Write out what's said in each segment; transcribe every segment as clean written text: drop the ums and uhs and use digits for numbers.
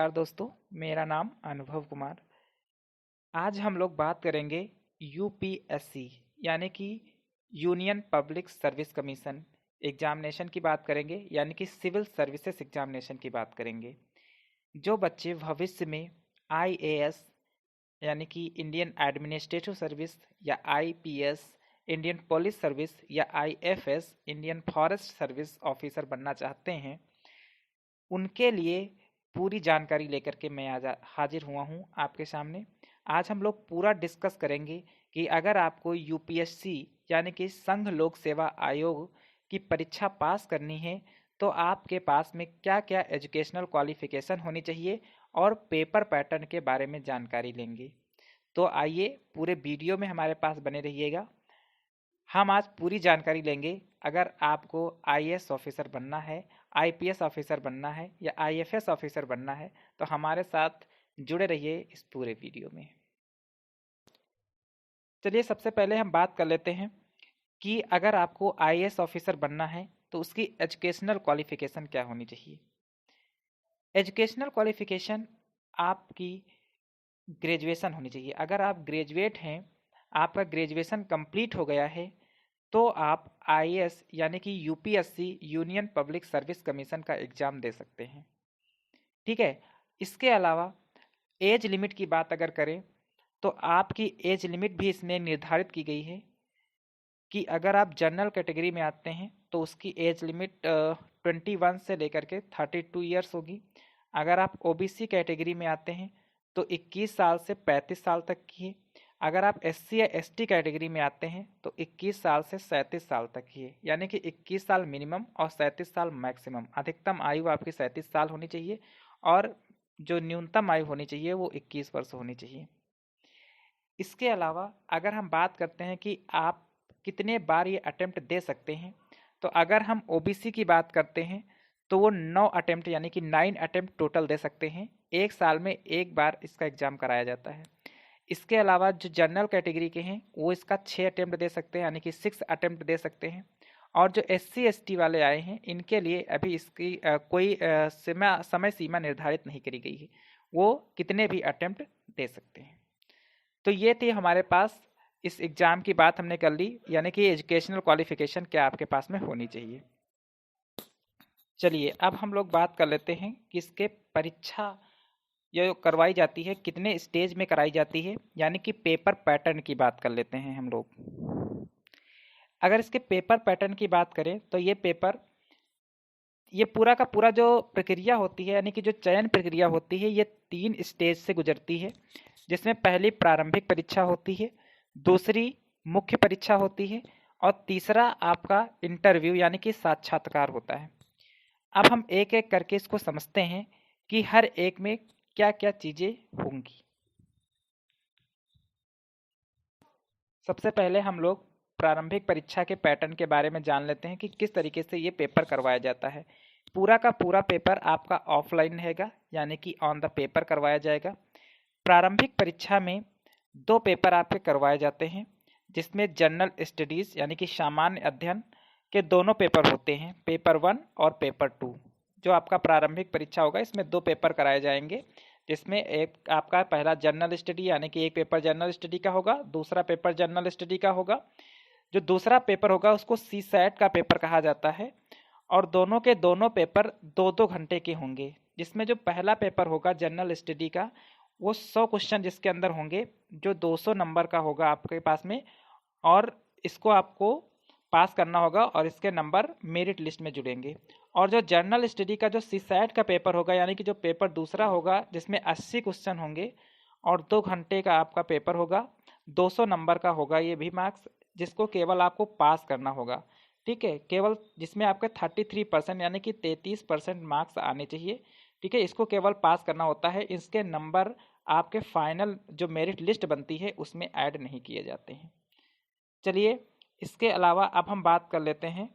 नमस्कार दोस्तों, मेरा नाम अनुभव कुमार। आज हम लोग बात करेंगे यूपीएससी यानी कि union public service commission examination की बात करेंगे, यानी कि सिविल सर्विसेज एग्जामिनेशन की बात करेंगे। जो बच्चे भविष्य में आईएएस यानी कि इंडियन एडमिनिस्ट्रेटिव सर्विस या आईपीएस इंडियन पुलिस सर्विस या IFS Indian forest service officer बनना चाहते हैं, उनके लिए पूरी जानकारी लेकर के मैं आज हाजिर हुआ हूँ आपके सामने। आज हम लोग पूरा डिस्कस करेंगे कि अगर आपको यूपीएससी यानी कि संघ लोक सेवा आयोग की परीक्षा पास करनी है तो आपके पास में क्या क्या एजुकेशनल क्वालिफिकेशन होनी चाहिए और पेपर पैटर्न के बारे में जानकारी लेंगे। तो आइए पूरे वीडियो में हमारे पास बने रहिएगा। हम आज पूरी जानकारी लेंगे। अगर आपको आईएएस ऑफिसर बनना है, आईपीएस ऑफिसर बनना है या आईएफएस ऑफिसर बनना है तो हमारे साथ जुड़े रहिए इस पूरे वीडियो में। चलिए सबसे पहले हम बात कर लेते हैं कि अगर आपको आईएएस ऑफिसर बनना है तो उसकी एजुकेशनल क्वालिफिकेशन क्या होनी चाहिए। एजुकेशनल क्वालिफिकेशन आपकी ग्रेजुएशन होनी चाहिए। अगर आप ग्रेजुएट हैं, आपका ग्रेजुएशन कंप्लीट हो गया है तो आप आईएएस यानी कि UPSC union public service commission का एग्ज़ाम दे सकते हैं। ठीक है। इसके अलावा एज लिमिट की बात अगर करें तो आपकी एज लिमिट भी इसमें निर्धारित की गई है कि अगर आप जनरल कैटेगरी में आते हैं तो उसकी एज लिमिट 21 से लेकर के 32 ईयर्स होगी। अगर आप ओबीसी कैटेगरी में आते हैं तो 21 साल से 35 साल तक की है। अगर आप एससी या एसटी कैटेगरी में आते हैं तो 21 साल से 37 साल तक की है, यानी कि 21 साल मिनिमम और 37 साल मैक्सिमम। अधिकतम आयु आपकी 37 साल होनी चाहिए और जो न्यूनतम आयु होनी चाहिए वो 21 वर्ष होनी चाहिए। इसके अलावा अगर हम बात करते हैं कि आप कितने बार ये अटेम्प्ट दे सकते हैं, तो अगर हम ओबीसी की बात करते हैं तो वो 9 अटेम्प्ट यानी कि 9 अटेम्प्ट टोटल दे सकते हैं। एक साल में एक बार इसका एग्ज़ाम कराया जाता है। इसके अलावा जो जनरल कैटेगरी के हैं वो इसका 6 अटेम्प्ट दे सकते हैं, यानी कि 6 अटेम्प्ट दे सकते हैं। और जो एससी एसटी वाले आए हैं इनके लिए अभी इसकी कोई समय सीमा निर्धारित नहीं करी गई है, वो कितने भी अटेम्प्ट दे सकते हैं। तो ये थी हमारे पास, इस एग्ज़ाम की बात हमने कर ली, यानी कि एजुकेशनल क्वालिफिकेशन क्या आपके पास में होनी चाहिए। चलिए अब हम लोग बात कर लेते हैं कि इसके परीक्षा ये करवाई जाती है कितने स्टेज में कराई जाती है, यानी कि पेपर पैटर्न की बात कर लेते हैं हम लोग। अगर इसके पेपर पैटर्न की बात करें तो ये पूरा का पूरा जो प्रक्रिया होती है, यानी कि जो चयन प्रक्रिया होती है, ये 3 स्टेज से गुजरती है। जिसमें पहली प्रारंभिक परीक्षा होती है, दूसरी मुख्य परीक्षा होती है और तीसरा आपका इंटरव्यू यानी कि साक्षात्कार होता है। अब हम एक एक करके इसको समझते हैं कि हर एक में क्या क्या चीज़ें होंगी। सबसे पहले हम लोग प्रारंभिक परीक्षा के पैटर्न के बारे में जान लेते हैं कि किस तरीके से ये पेपर करवाया जाता है। पूरा का पूरा पेपर आपका ऑफलाइन रहेगा, यानी कि ऑन द पेपर करवाया जाएगा। प्रारंभिक परीक्षा में 2 पेपर आपके करवाए जाते हैं, जिसमें जनरल स्टडीज़ यानी कि सामान्य अध्ययन के दोनों पेपर होते हैं, पेपर 1 और पेपर 2। जो आपका प्रारंभिक परीक्षा होगा इसमें 2 पेपर कराए जाएंगे, जिसमें एक आपका पहला जनरल स्टडी यानी कि एक पेपर जनरल स्टडी का होगा, दूसरा पेपर जनरल स्टडी का होगा। जो दूसरा पेपर होगा उसको सीसैट का पेपर कहा जाता है और दोनों के दोनों पेपर 2-2 घंटे के होंगे। जिसमें जो पहला पेपर होगा जनरल स्टडी का, वो 100 क्वेश्चन जिसके अंदर होंगे, जो 200 नंबर का होगा आपके पास में, और इसको आपको पास करना होगा और इसके नंबर मेरिट लिस्ट में जुड़ेंगे। और जो जनरल स्टडी का जो सीसैट का पेपर होगा, यानी कि जो पेपर दूसरा होगा, जिसमें 80 क्वेश्चन होंगे और 2 घंटे का आपका पेपर होगा, 200 नंबर का होगा ये भी मार्क्स, जिसको केवल आपको पास करना होगा। ठीक है, केवल जिसमें आपके 33% यानी कि 33% मार्क्स आने चाहिए। ठीक है, इसको केवल पास करना होता है। इसके नंबर आपके फाइनल जो मेरिट लिस्ट बनती है उसमें ऐड नहीं किए जाते हैं। चलिए इसके अलावा अब हम बात कर लेते हैं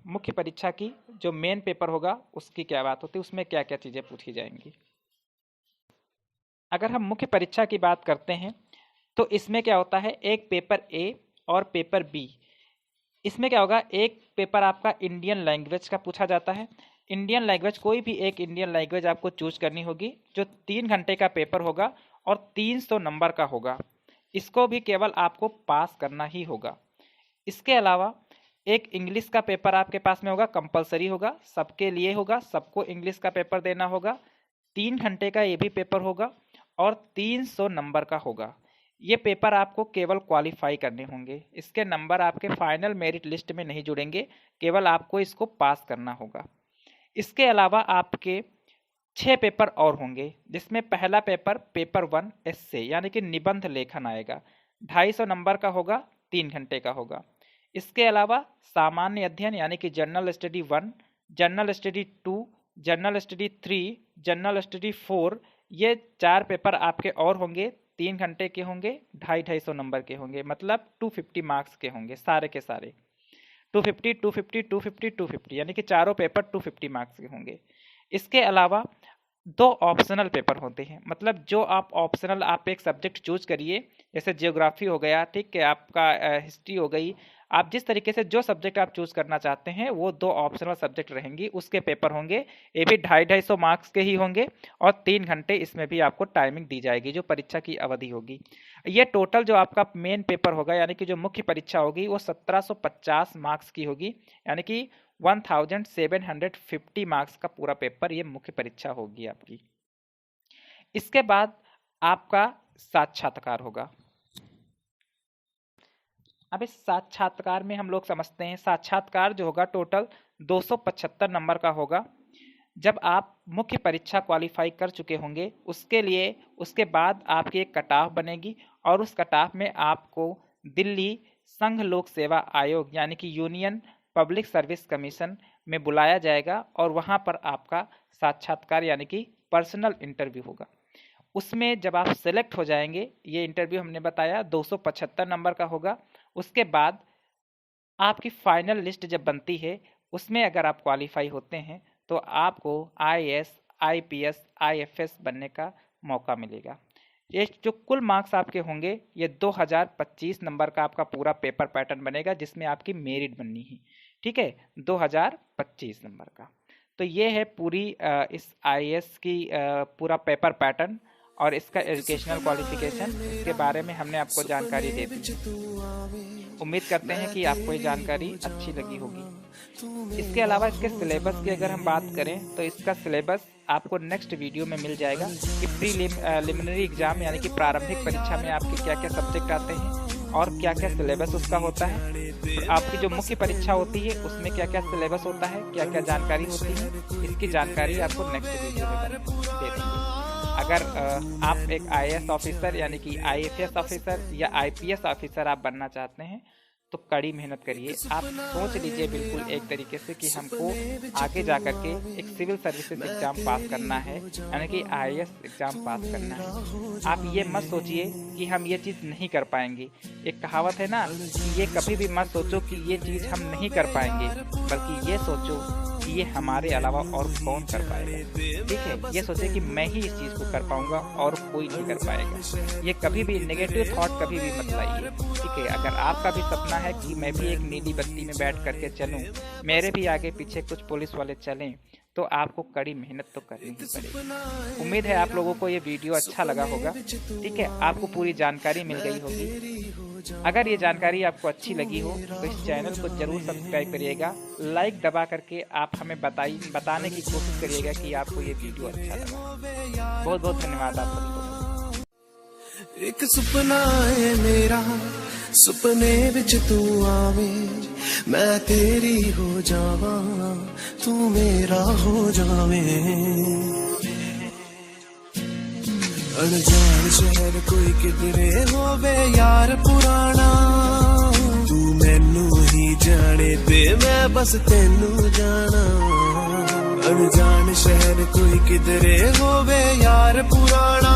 मुख्य परीक्षा की। जो मेन पेपर होगा उसकी क्या बात होती है, उसमें क्या क्या चीज़ें पूछी जाएंगी। अगर हम मुख्य परीक्षा की बात करते हैं तो इसमें क्या होता है, एक पेपर ए और पेपर बी। इसमें क्या होगा, एक पेपर आपका इंडियन लैंग्वेज का पूछा जाता है, इंडियन लैंग्वेज, कोई भी एक इंडियन लैंग्वेज आपको चूज करनी होगी, जो 3 घंटे का पेपर होगा और 300 नंबर का होगा। इसको भी केवल आपको पास करना ही होगा। इसके अलावा एक इंग्लिश का पेपर आपके पास में होगा, कंपलसरी होगा, सबके लिए होगा, सबको इंग्लिश का पेपर देना होगा। 3 घंटे का ये भी पेपर होगा और 300 नंबर का होगा। ये पेपर आपको केवल क्वालिफाई करने होंगे, इसके नंबर आपके फाइनल मेरिट लिस्ट में नहीं जुड़ेंगे, केवल आपको इसको पास करना होगा। इसके अलावा आपके 6 पेपर और होंगे, जिसमें पहला पेपर पेपर 1 एस्से यानी कि निबंध लेखन आएगा, 250 नंबर का होगा, 3 घंटे का होगा। इसके अलावा सामान्य अध्ययन यानी कि general study 1, general study 2, general study 3, general study 4, ये 4 पेपर आपके और होंगे, 3 घंटे के होंगे, 250 नंबर के होंगे, मतलब 250 मार्क्स के होंगे सारे के सारे। 250, 250, 250, 250 यानी कि चारों पेपर 250 मार्क्स के होंगे। इसके अलावा 2 ऑप्शनल पेपर होते हैं, मतलब जो आप ऑप्शनल आप एक सब्जेक्ट चूज करिए, जैसे जियोग्राफी हो गया, ठीक है, आपका हिस्ट्री हो गई, आप जिस तरीके से जो सब्जेक्ट आप चूज करना चाहते हैं वो 2 ऑप्शनल सब्जेक्ट रहेंगी, उसके पेपर होंगे। ये भी 250 मार्क्स के ही होंगे और 3 घंटे इसमें भी आपको टाइमिंग दी जाएगी, जो परीक्षा की अवधि होगी। ये टोटल जो आपका मेन पेपर होगा यानी कि जो मुख्य परीक्षा होगी वो 1750 मार्क्स की होगी, यानी कि 1750 मार्क्स का पूरा पेपर ये मुख्य परीक्षा होगी आपकी। इसके बाद आपका साक्षात्कार होगा। अब इस साक्षात्कार में हम लोग समझते हैं, साक्षात्कार जो होगा टोटल 275 नंबर का होगा। जब आप मुख्य परीक्षा क्वालिफाई कर चुके होंगे उसके लिए उसके बाद आपकी एक कट ऑफ बनेगी और उस कट ऑफ में आपको दिल्ली संघ लोक सेवा आयोग यानी कि यूनियन पब्लिक सर्विस कमीशन में बुलाया जाएगा और वहां पर आपका साक्षात्कार यानी कि पर्सनल इंटरव्यू होगा। उसमें जब आप सेलेक्ट हो जाएंगे, ये इंटरव्यू हमने बताया 275 नंबर का होगा। उसके बाद आपकी फाइनल लिस्ट जब बनती है उसमें अगर आप क्वालिफाई होते हैं तो आपको IAS, IPS, IFS बनने का मौका मिलेगा। ये जो कुल मार्क्स आपके होंगे ये 2025 नंबर का आपका पूरा पेपर पैटर्न बनेगा, जिसमें आपकी मेरिट बननी है, ठीक है, 2025 नंबर का। तो ये है पूरी इस IAS की पूरा पेपर पैटर्न और इसका एजुकेशनल क्वालिफिकेशन, इसके बारे में हमने आपको जानकारी दे दी। उम्मीद करते हैं कि आपको ये जानकारी अच्छी लगी होगी। इसके अलावा इसके सिलेबस की अगर हम बात करें तो इसका सिलेबस आपको नेक्स्ट वीडियो में मिल जाएगा कि प्रीलिमिनरी एग्जाम यानी कि प्रारंभिक परीक्षा में आपके क्या क्या सब्जेक्ट आते हैं और क्या क्या सिलेबस उसका होता है। आपकी जो मुख्य परीक्षा होती है उसमें क्या क्या सिलेबस होता है, क्या क्या जानकारी होती है, इसकी जानकारी आपको नेक्स्ट वीडियो में दे देंगे। अगर आप एक IAS ऑफिसर यानी कि IFS ऑफिसर या IPS ऑफिसर आप बनना चाहते हैं तो कड़ी मेहनत करिए। आप सोच लीजिए बिल्कुल एक तरीके से कि हमको आगे जा कर के एक सिविल सर्विसेज एग्जाम पास करना है यानी कि IAS एग्जाम पास करना है। आप ये मत सोचिए कि हम ये चीज़ नहीं कर पाएंगे। एक कहावत है ना कि ये कभी भी मत सोचो कि ये चीज़ हम नहीं कर पाएंगे, बल्कि ये सोचो कि ये हमारे अलावा और कौन कर पाएगा। ठीक है, ये सोचे कि मैं ही इस चीज़ को कर पाऊंगा और कोई नहीं कर पाएगा। ये कभी भी नेगेटिव थॉट कभी भी मत लाइए। ठीक है, अगर आपका भी सपना है कि मैं भी एक नीली बत्ती में बैठ करके चलूं, मेरे भी आगे पीछे कुछ पुलिस वाले चलें, तो आपको कड़ी मेहनत तो करनी ही पड़ेगी। उम्मीद है आप लोगों को ये वीडियो अच्छा लगा होगा। ठीक है, आपको पूरी जानकारी मिल गई होगी। अगर ये जानकारी आपको अच्छी लगी हो तो इस चैनल को जरूर सब्सक्राइब करिएगा, लाइक दबा करके आप हमें बताने की कोशिश करिएगा कि आपको ये वीडियो अच्छा लगा। बहुत बहुत धन्यवाद आप सभी को। एक सुपना है मेरा, सुपने विच तू आवे, मैं तेरी हो जावा, तू मेरा हो जावे। अनजान शहर कोई किधरे होवे यार पुराना, तू मैनू ही जाने ते मैं बस तेनू जाना। अनजान शहर कोई किधरे होवे यार पुराना,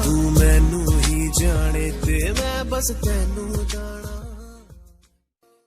तू मैनू ही जाने ते मैं बस तेनू जाना।